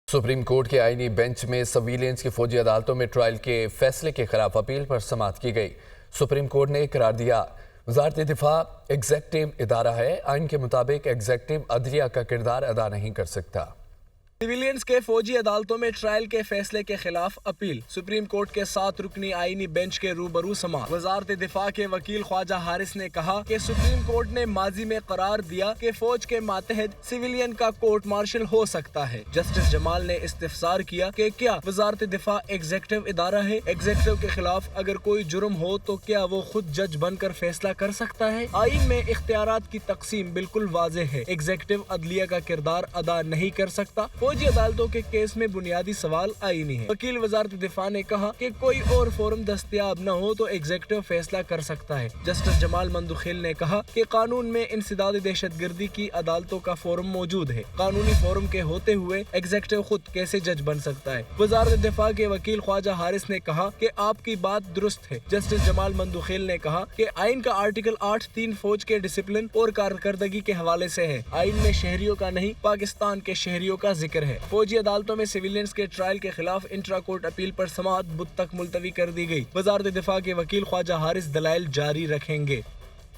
Supreme court के आईनी bench में सर्विलेंस की फौजी अदालतों में ट्रायल के फैसले के खिलाफ अपील पर समाअत की गई। सुप्रीम कोर्ट ने करार दिया, वजारत दिफा एग्जेक्टिव इदारा है, आइन के मुताबिक एग्जेक्टिव अदलिया का किरदार अदा नहीं कर सकता। सिविलियंस के फौजी अदालतों में ट्रायल के फैसले के खिलाफ अपील। सुप्रीम कोर्ट के 7 रुकनी आईनी बेंच के रूबरू समाअत। वजारत दिफा के वकील ख्वाजा हारिस ने कहा कि सुप्रीम कोर्ट ने माजी में करार दिया कि फौज के मातहत सिविलियन का कोर्ट मार्शल हो सकता है। जस्टिस जमाल ने इस्तिफसार किया कि क्या वजारत दिफा एग्जेक्टिव इदारा है? एग्जेक्टिव के खिलाफ अगर कोई जुर्म हो तो क्या वो खुद जज बनकर फैसला कर सकता है? आइन में इख्तियारात की तकसीम बिल्कुल वाज़ेह है। एग्जेक्टिव अदलिया का किरदार अदा नहीं कर सकता। फौजी अदालतों के केस में बुनियादी सवाल आईनी है। वकील वजारत दिफा ने कहा कि कोई और फोरम दस्तयाब न हो तो एग्जेक्टिव फैसला कर सकता है। जस्टिस जमाल मंदुखिल ने कहा कि कानून में इंसदाद दहशतगर्दी की अदालतों का फोरम मौजूद है। कानूनी फोरम के होते हुए एग्जेक्टिव खुद कैसे जज बन सकता है? वजारत दिफा के वकील ख्वाजा हारिस ने कहा कि आपकी बात दुरुस्त है। जस्टिस जमाल मंदुखिल ने कहा कि आइन का आर्टिकल 8(3) फौज के डिसिप्लिन और कारकर्दगी के हवाले से है। आइन में शहरियों का नहीं, पाकिस्तान के शहरियों का जिक्र है। फौजी अदालतों में सिविलियंस के ट्रायल के खिलाफ इंट्रा कोर्ट अपील पर समाअत बुध तक मुलतवी कर दी गई। वजारत दिफा के वकील ख्वाजा हारिस दलाइल जारी रखेंगे।